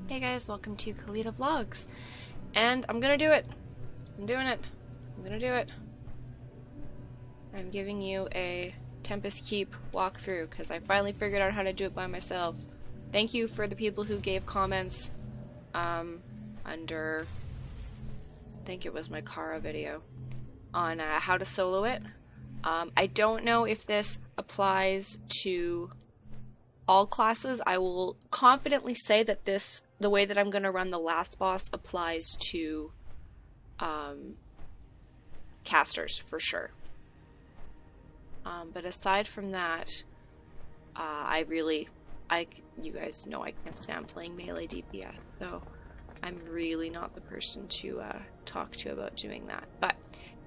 Hey guys, welcome to Kalita Vlogs. And I'm gonna do it. I'm doing it. I'm gonna do it. I'm giving you a Tempest Keep walkthrough because I finally figured out how to do it by myself. Thank you for the people who gave comments under, I think it was my Kara video, on how to solo it. I don't know if this applies to all classes. I will confidently say that the way that I'm going to run the last boss applies to casters for sure. But aside from that, you guys know I can't stand playing melee DPS, so I'm really not the person to talk to about doing that. But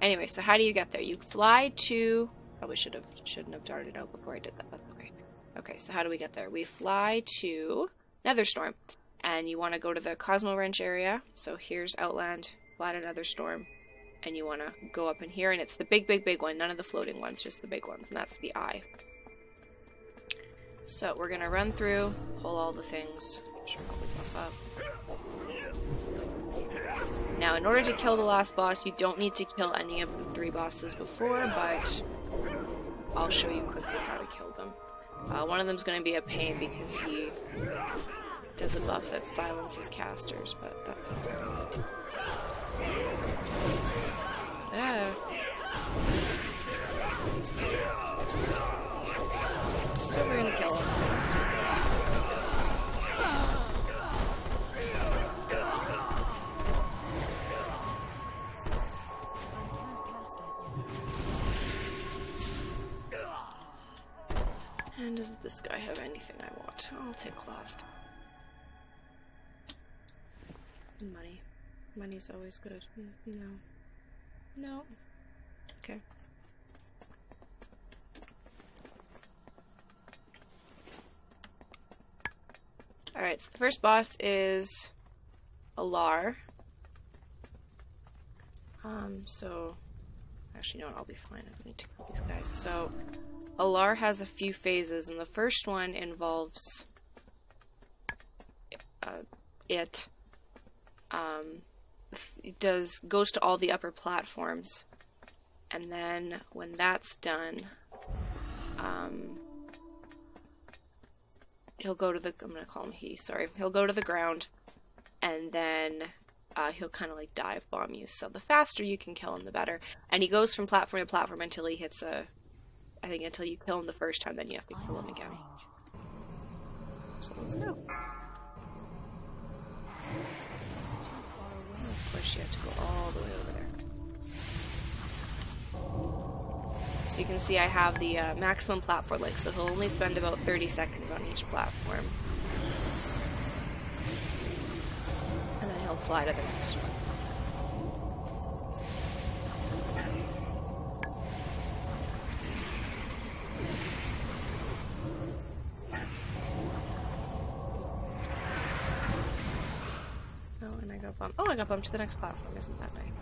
anyway, so how do you get there? You fly to, probably shouldn't have darted out before I did that. That's okay. Okay, so how do we get there? We fly to Netherstorm, and you want to go to the Cosmo Wrench area. So here's Outland, fly to Netherstorm, and you want to go up in here, and it's the big one, none of the floating ones, just the big ones, and that's the eye. So we're gonna run through, pull all the things. Sure, probably buff up. Now, in order to kill the last boss, you don't need to kill any of the 3 bosses before, but I'll show you quickly how to kill them. One of them's going to be a pain because he does a buff that silences casters, but that's okay. Ah. So we're going to kill all the things. And does this guy have anything I want? I'll take cloth. Money. Money's always good. No. No. Okay. Alright, so the first boss is Alar. So actually, no, I'll be fine. I don't need to kill these guys. So Alar has a few phases, and the first one involves goes to all the upper platforms, and then when that's done, he'll go to the, I'm gonna call him he, sorry, he'll go to the ground, and then he'll kind of like dive bomb you, so the faster you can kill him the better, and he goes from platform to platform until he hits I think until you kill him the first time, then you have to kill him again. So let's go. Of course, you have to go all the way over there. So you can see I have the maximum platform length, so he'll only spend about 30 seconds on each platform. And then he'll fly to the next one. Oh, I got bumped to the next platform. Isn't that nice?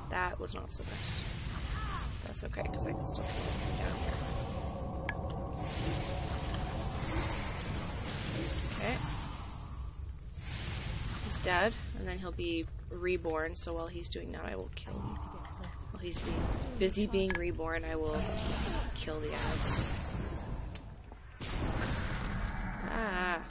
That was not so nice. That's okay, because I can still kill him from down here. Okay. He's dead, and then he'll be reborn, so while he's doing that, I will kill him. While he's busy being reborn, I will kill the ads. Ah.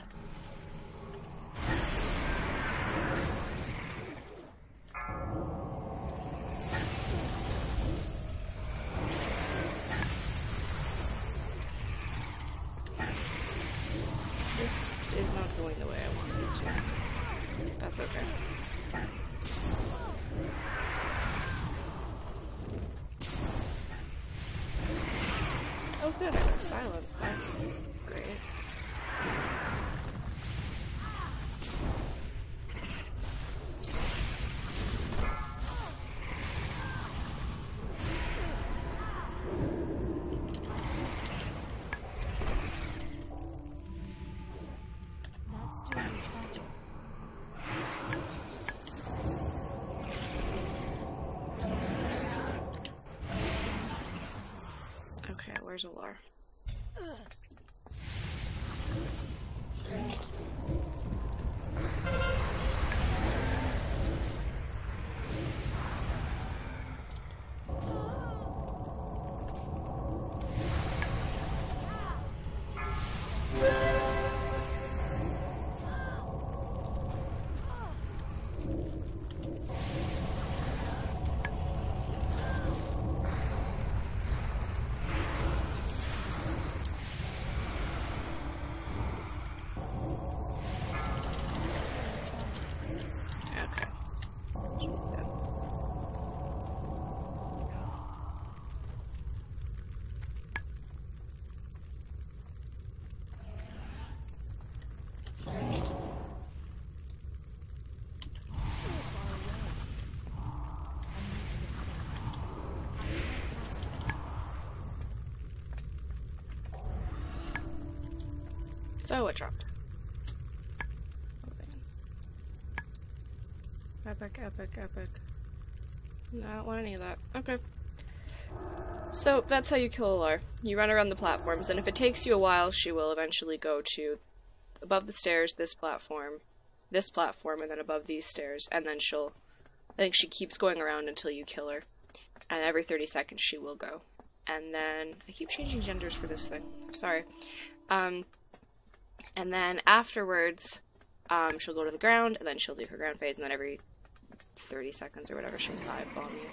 This is not going the way I wanted it to. That's okay. Oh good, I got silence. That's great. Where's Alar? So what dropped? Epic, epic, epic. No, I don't want any of that. Okay. So that's how you kill a Lar. You run around the platforms, and if it takes you a while, she will eventually go to above the stairs, this platform, and then above these stairs, and then I think she keeps going around until you kill her. And every 30 seconds she will go. And then, I keep changing genders for this thing. Sorry. And then afterwards, she'll go to the ground, and then she'll do her ground phase, and then every 30 seconds or whatever, she'll dive bomb you.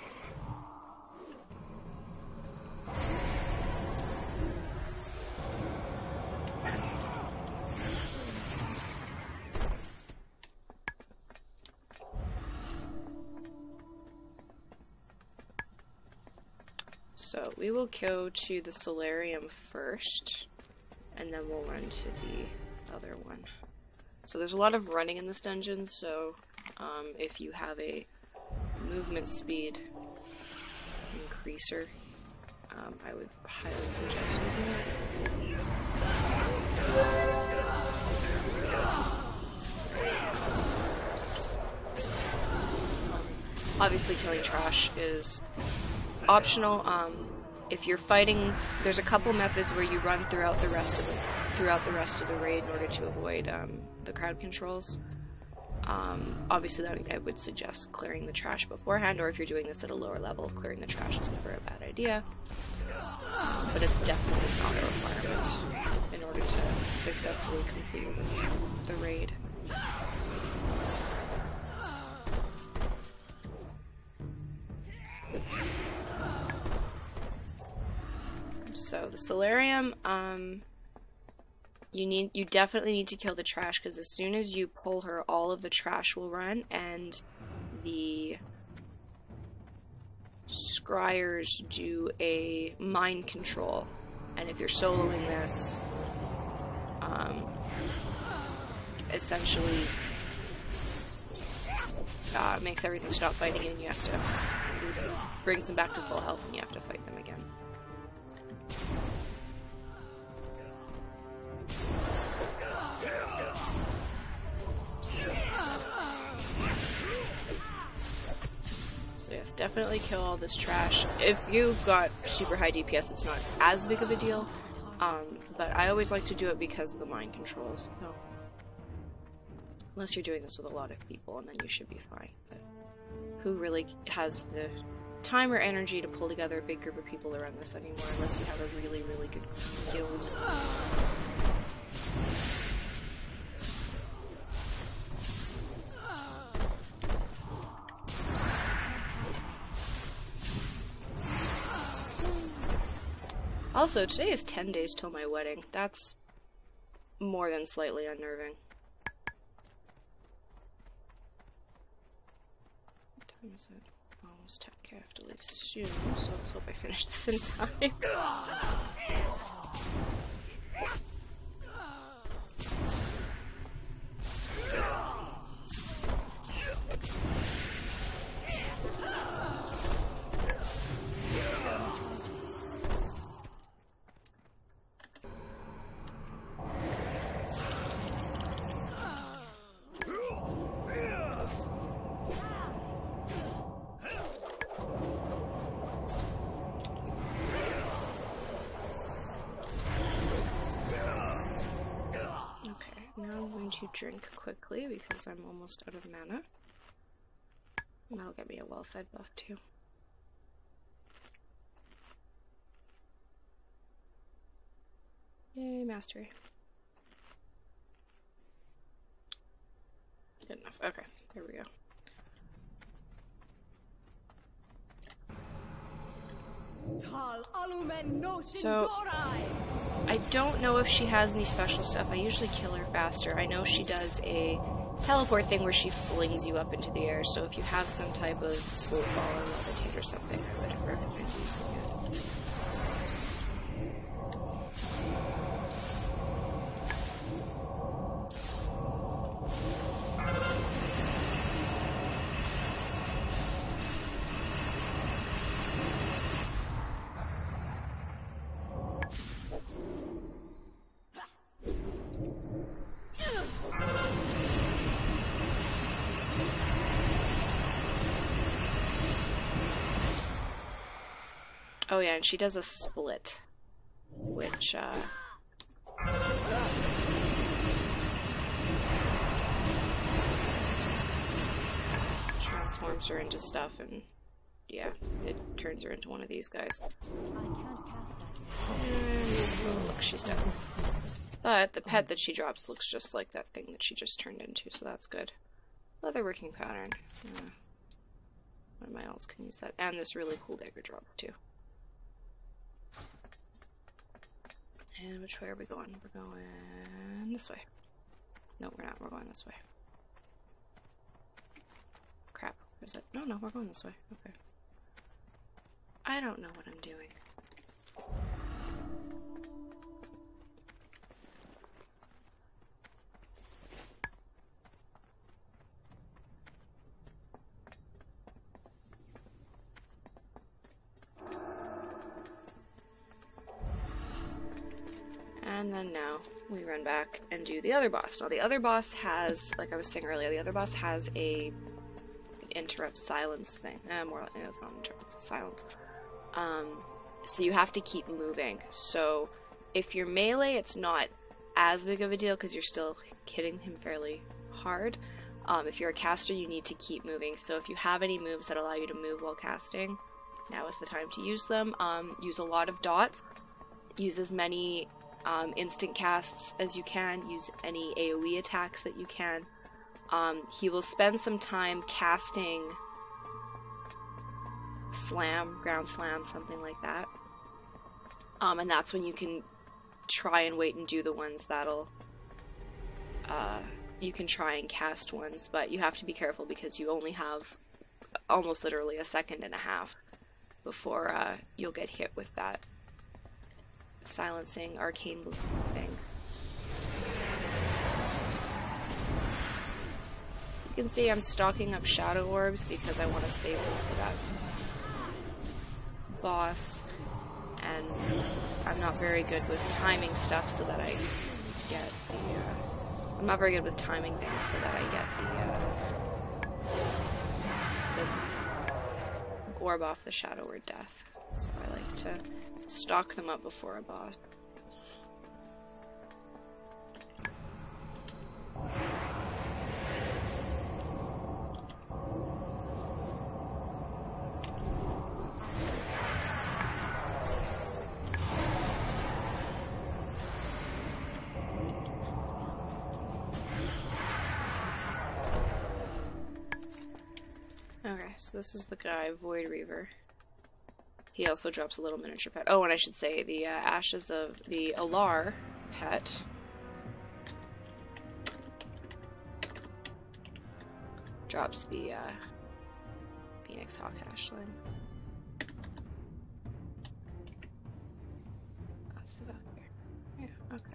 So we will go to the solarium first, and then we'll run to the other one. So there's a lot of running in this dungeon, so if you have a movement speed increaser, I would highly suggest using it. Obviously killing trash is optional. If you're fighting, there's a couple methods where you run throughout the rest of the raid in order to avoid the crowd controls. Obviously, that I would suggest clearing the trash beforehand, or if you're doing this at a lower level, clearing the trash is never a bad idea. But it's definitely not a requirement in order to successfully complete the raid. So the solarium, you definitely need to kill the trash, because as soon as you pull her, all of the trash will run, and the scryers do a mind control. And if you're soloing this, essentially makes everything stop fighting you, and you have to brings them back to full health, and you have to fight them again. So yes, definitely kill all this trash. If you've got super high DPS, it's not as big of a deal, but I always like to do it because of the mind controls. So, unless you're doing this with a lot of people, and then you should be fine. But who really has the time or energy to pull together a big group of people to run this anymore, unless you have a really, really good guild? Also, today is 10 days till my wedding. That's more than slightly unnerving. What time is it? Almost 10k. I have to leave soon, so let's hope I finish this in time. To drink quickly because I'm almost out of mana. And that'll get me a well-fed buff too. Yay, mastery. Good enough. Okay, here we go. So, I don't know if she has any special stuff. I usually kill her faster. I know she does a teleport thing where she flings you up into the air, so if you have some type of slow fall or levitate or something, I would recommend using it. Oh yeah, and she does a split, which transforms her into stuff, and yeah, it turns her into one of these guys. And look, she's dead. But the pet that she drops looks just like that thing that she just turned into, so that's good. Leatherworking pattern. One of my elves can use that. And this really cool dagger drop, too. And which way are we going? We're going this way. No, we're not. We're going this way. Crap. Is it? No, we're going this way. Okay. I don't know what I'm doing. And then now we run back and do the other boss. Now the other boss has, like I was saying earlier, the other boss has a interrupt silence thing. More like, it's not interrupt, it's silence. So you have to keep moving. So if you're melee, it's not as big of a deal because you're still hitting him fairly hard. If you're a caster, you need to keep moving. So if you have any moves that allow you to move while casting, now is the time to use them. Use a lot of dots. Use as many instant casts as you can. Use any AoE attacks that you can. He will spend some time casting slam, ground slam, something like that. And that's when you can try and wait and do the ones that'll you can try and cast ones, but you have to be careful because you only have almost literally a second and a half before you'll get hit with that silencing arcane thing. You can see I'm stocking up shadow orbs because I want to stay away for that boss, and I'm not very good with timing stuff so that I get the I'm not very good with timing things so that I get the orb off the shadow or death. So I like to stock them up before a boss. Okay, so this is the guy, Void Reaver. He also drops a little miniature pet. Oh, and I should say, the ashes of the Alar pet drops the Phoenix Hawk ashling. That's the Valkyrie. Yeah, okay.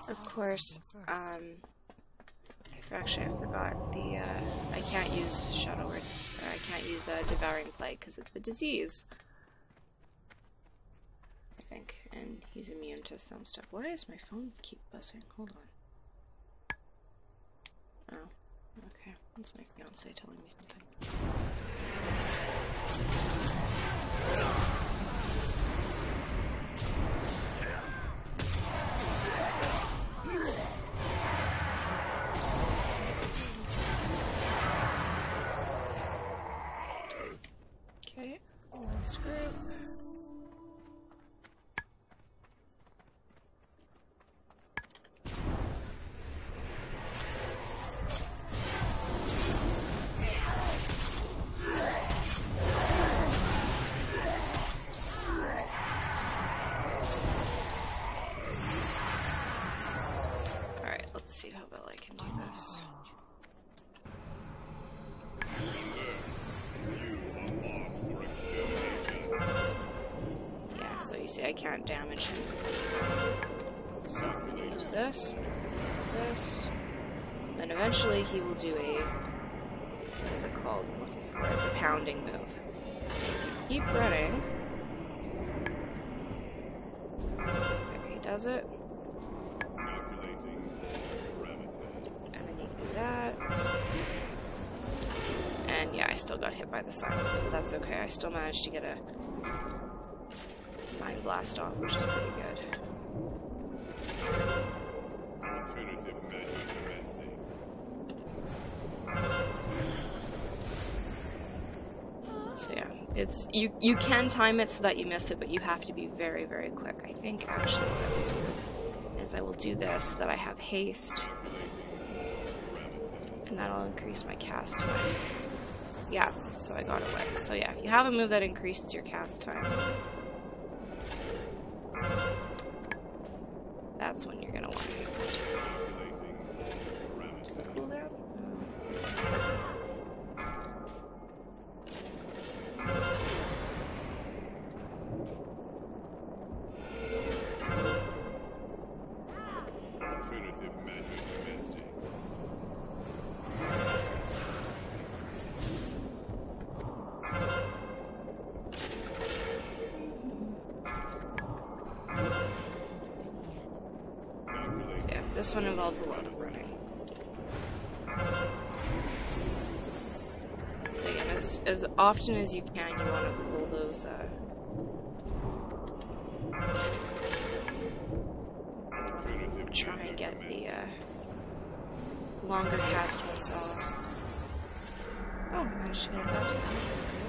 Of course, I forgot the, I can't use Shadow Word, or I can't use Devouring Plague because it's the disease, I think, and he's immune to some stuff. Why does my phone keep buzzing? Hold on. Oh, okay, that's my fiance telling me something. Okay, last group. Alright, let's see how well I can do this. So you see I can't damage him. So I'm going to use this, and eventually he will do a, what is it called? I'm looking for it, the pounding move. So if you keep running, there he does it, and then you do that, and yeah, I still got hit by the silence, but that's okay, I still managed to get a fine blast off, which is pretty good. Alternative measure commencing. So yeah, it's you can time it so that you miss it, but you have to be very, very quick. I think actually what I will do is I will do this so that I have haste, and that'll increase my cast time. Yeah, so I got away. So yeah, if you have a move that increases your cast time, that's when you're gonna want to use it. Does that cooldown? Alternative measure commencing. So yeah, this one involves a lot of running. But again, as often as you can, you want to pull those, try and get the, longer cast ones off. Oh, I managed to get it that time. That's good.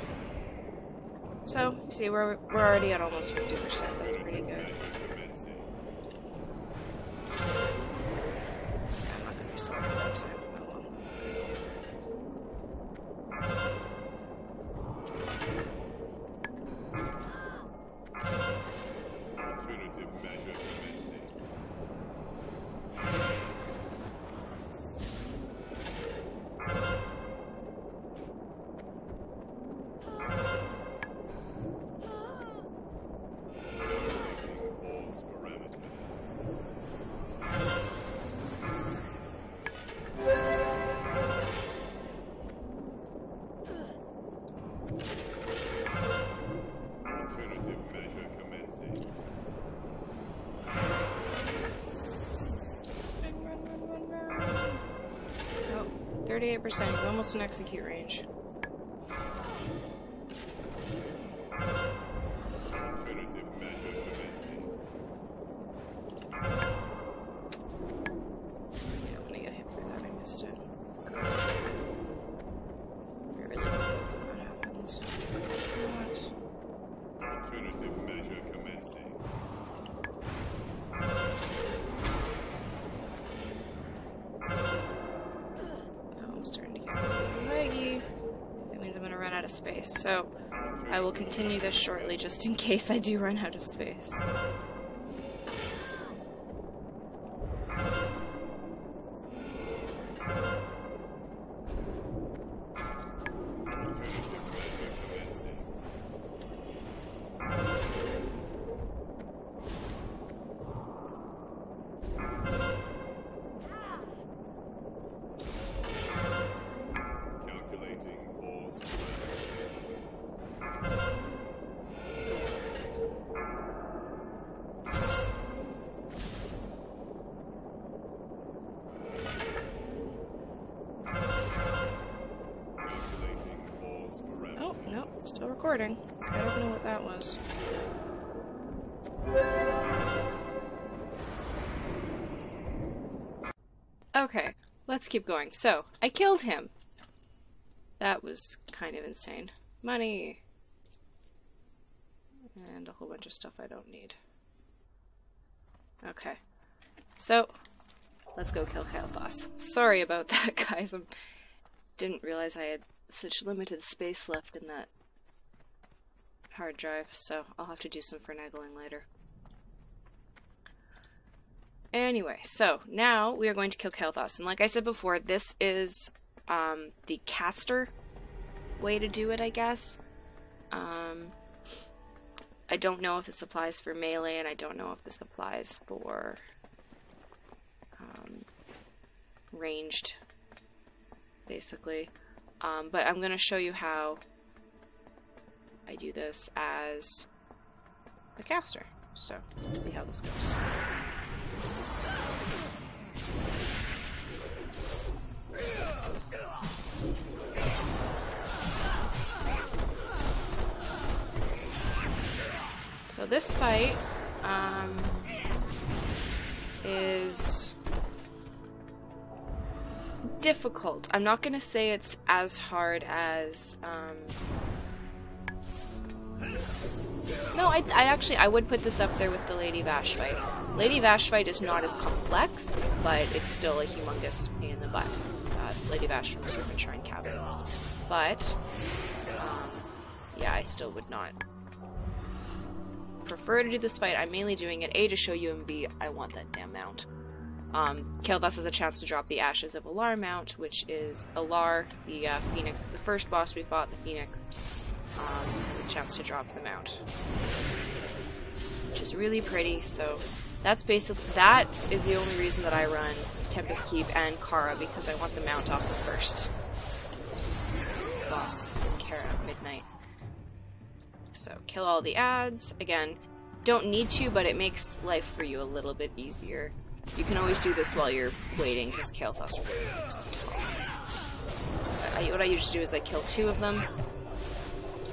So, you see, we're already at almost 50%. That's pretty good. I'm not going to be sorry for that time. Oh well, that's okay. Alternative measure commencing. False parameters. Alternative measure commencing. Run. Oh, 38%. He's almost in execute range. Alternative measure commencing. Yeah, I'm gonna get hit by that. I missed it. God. I really dislike when that happens. What? Alternative measure commencing. Oh, I'm starting to get really leggy. That means I'm gonna run out of space. So, I will continue this shortly just in case I do run out of space. Alternative measure commencing. Calculating false parameters. Calculating false parameters. Oh, no, still recording. I don't know what that was. Okay, let's keep going. So, I killed him. That was kind of insane. Money. And a whole bunch of stuff I don't need. Okay. So, let's go kill Kael'thas. Sorry about that, guys. I didn't realize I had such limited space left in that hard drive, so I'll have to do some finagling later. Anyway, so now we are going to kill Kael'thas, and like I said before, this is the caster way to do it, I guess. I don't know if this applies for melee, and I don't know if this applies for ranged, basically. But I'm going to show you how I do this as a caster. So, let's see how this goes. So this fight is difficult. I'm not going to say it's as hard as no, I would put this up there with the Lady Vash fight. Lady Vash fight is not as complex, but it's still a humongous pain in the butt. It's Lady Vash from Serpent Shrine Cabin. But yeah, I still would not prefer to do this fight. I'm mainly doing it A, to show you, and B, I want that damn mount. Kael'thas has a chance to drop the Ashes of Alar mount, which is Alar, the Phoenix, the first boss we fought, the Phoenix, a chance to drop the mount, which is really pretty. So that's basically, that is the only reason that I run Tempest Keep and Kara, because I want the mount off the first boss in Kara at midnight. So kill all the ads. Again, don't need to, but it makes life for you a little bit easier. You can always do this while you're waiting, because Kael'thas really likes to talk. What I usually do is I kill 2 of them,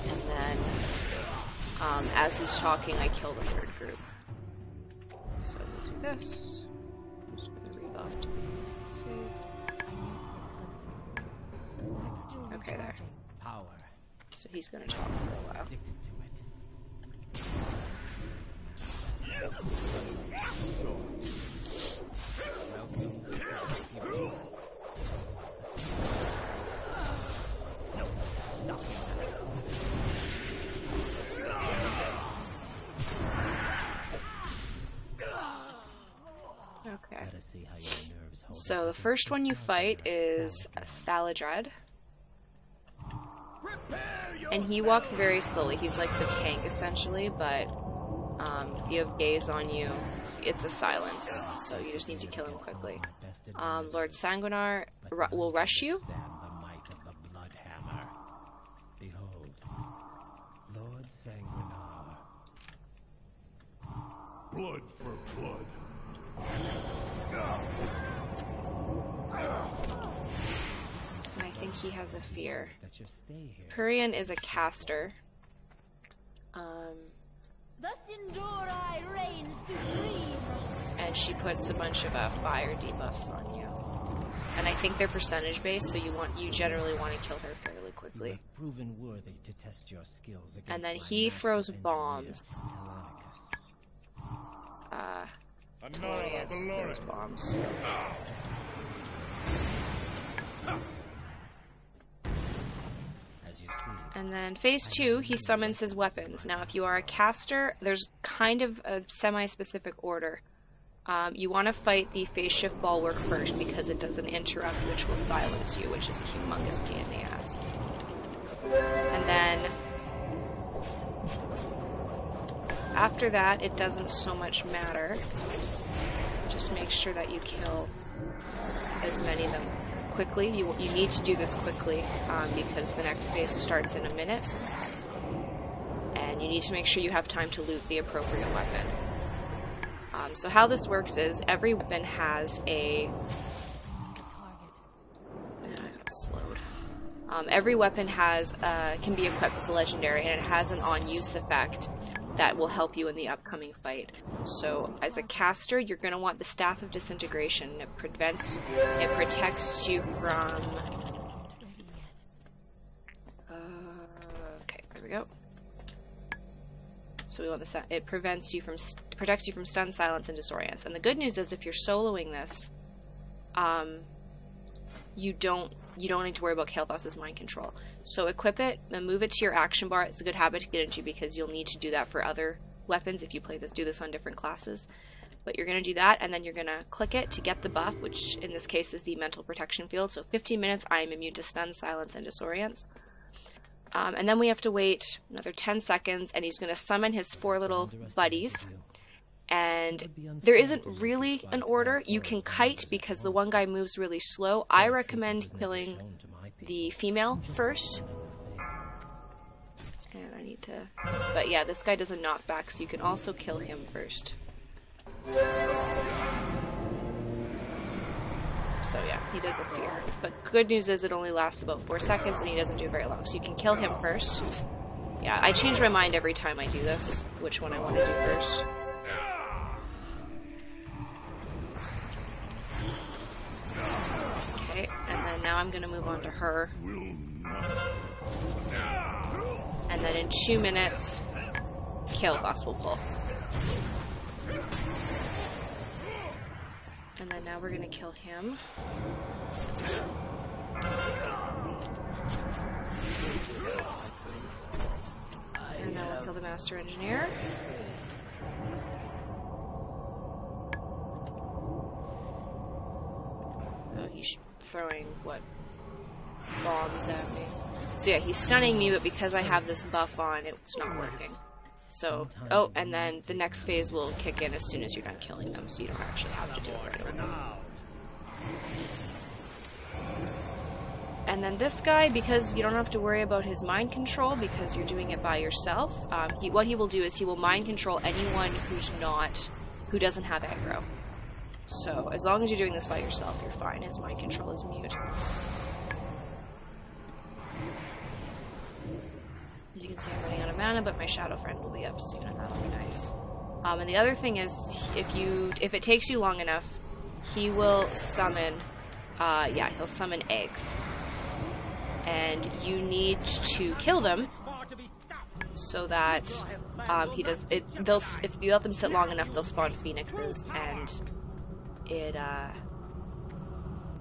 and then as he's talking, I kill the 3rd group. So we'll do this. I'm just going to rebuff to save. Okay, there. So he's going to talk for a while. Okay. So the first one you fight is Thaladred. And he walks very slowly. He's like the tank, essentially, but if you have gaze on you, it's a silence, so you just need to kill him quickly. Lord Sanguinar will rush you. Behold, Lord Sanguinar. Blood for blood. And I think he has a fear. Purian is a caster. And she puts a bunch of fire debuffs on you. And I think they're percentage based, so you generally want to kill her fairly quickly. Proven worthy to test your skills against and then he throws bombs. Torius throws bombs. And then phase 2, he summons his weapons. Now, if you are a caster, there's kind of a semi-specific order. You want to fight the phase shift bulwark first because it does an interrupt which will silence you, which is a humongous pain in the ass. And then after that, it doesn't so much matter. Just make sure that you kill as many of them quickly. You need to do this quickly because the next phase starts in a minute. And you need to make sure you have time to loot the appropriate weapon. So how this works is every weapon has a... I got slowed. Every weapon has can be equipped as a legendary, and it has an on-use effect that will help you in the upcoming fight. So as a caster, you're going to want the Staff of Disintegration. It protects you from... okay, there we go. So we want the it protects you from stun, silence, and disorients. And the good news is, if you're soloing this, you don't need to worry about Kael'thas' mind control. So equip it and move it to your action bar. It's a good habit to get into because you'll need to do that for other weapons if you do this on different classes. But you're going to do that, and then you're going to click it to get the buff, which in this case is the mental protection field. So 15 minutes, I am immune to stun, silence, and disorients. And then we have to wait another 10 seconds, and he's going to summon his 4 little buddies. And there isn't really an order. You can kite because the one guy moves really slow. I recommend killing the female first. And I need to... But yeah, this guy does a knockback, so you can also kill him first. So yeah, he does a fear. But good news is it only lasts about 4 seconds and he doesn't do very long. So you can kill him first. Yeah, I change my mind every time I do this, which one I want to do first. Okay, and then now I'm going to move on to her. And then in 2 minutes, kill Gospel Pull. And then now we're going to kill him. And now we'll kill the Master Engineer. Oh, he's throwing, what, bombs at me. So yeah, he's stunning me, but because I have this buff on, it's not working. So, oh, and then the next phase will kick in as soon as you're done killing them, so you don't actually have to do it right away. And then this guy, because you don't have to worry about his mind control, because you're doing it by yourself, what he will do is he will mind control anyone who doesn't have aggro. So, as long as you're doing this by yourself, you're fine. His mind control is mute. As you can see, I'm running out of mana, but my Shadow Friend will be up soon, and that'll be nice. And the other thing is, if it takes you long enough, he will summon, he'll summon eggs. And you need to kill them, so that, if you let them sit long enough, they'll spawn phoenixes, and if you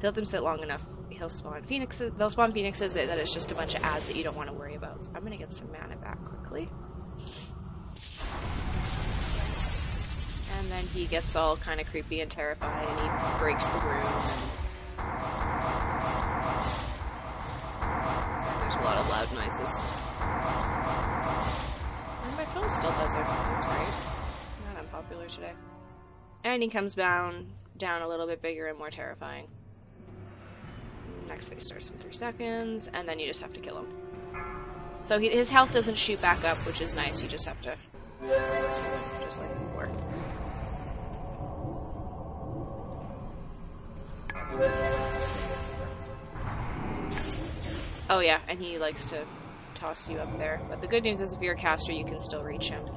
let them sit long enough, they'll spawn phoenixes, that is just a bunch of ads that you don't want to worry about. So I'm going to get some mana back quickly. And then he gets all kind of creepy and terrified, and he breaks the room. And there's a lot of loud noises. And my phone still does it. That's great. Not unpopular today. And he comes down a little bit bigger and more terrifying. Next phase starts in 3 seconds, and then you just have to kill him. So his health doesn't shoot back up, which is nice. You just have to kill him, just like before. Oh yeah, and he likes to toss you up there. But the good news is if you're a caster, you can still reach him.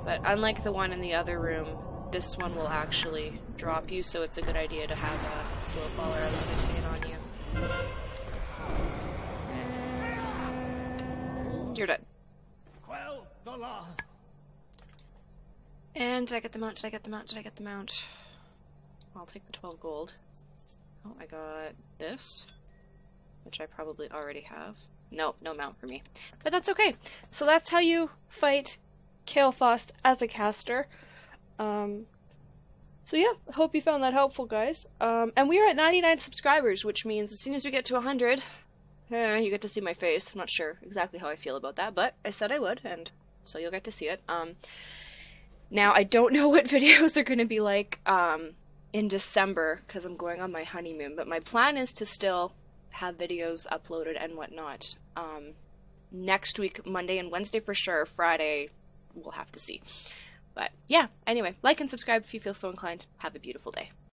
But unlike the one in the other room, this one will actually drop you, so it's a good idea to have a slow fall or a levitate on you. And you're dead. Quell the loss. And did I get the mount? Did I get the mount? Did I get the mount? I'll take the 12 gold. Oh, I got this, which I probably already have. Nope, no mount for me. But that's okay. So that's how you fight Kael'thas as a caster. So yeah, I hope you found that helpful, guys. And we are at 99 subscribers, which means as soon as we get to 100, you get to see my face. I'm not sure exactly how I feel about that, but I said I would, and so you'll get to see it. Now, I don't know what videos are going to be like in December, because I'm going on my honeymoon, but my plan is to still have videos uploaded and whatnot. Next week, Monday and Wednesday for sure. Friday, we'll have to see. But yeah, anyway, like and subscribe if you feel so inclined. Have a beautiful day.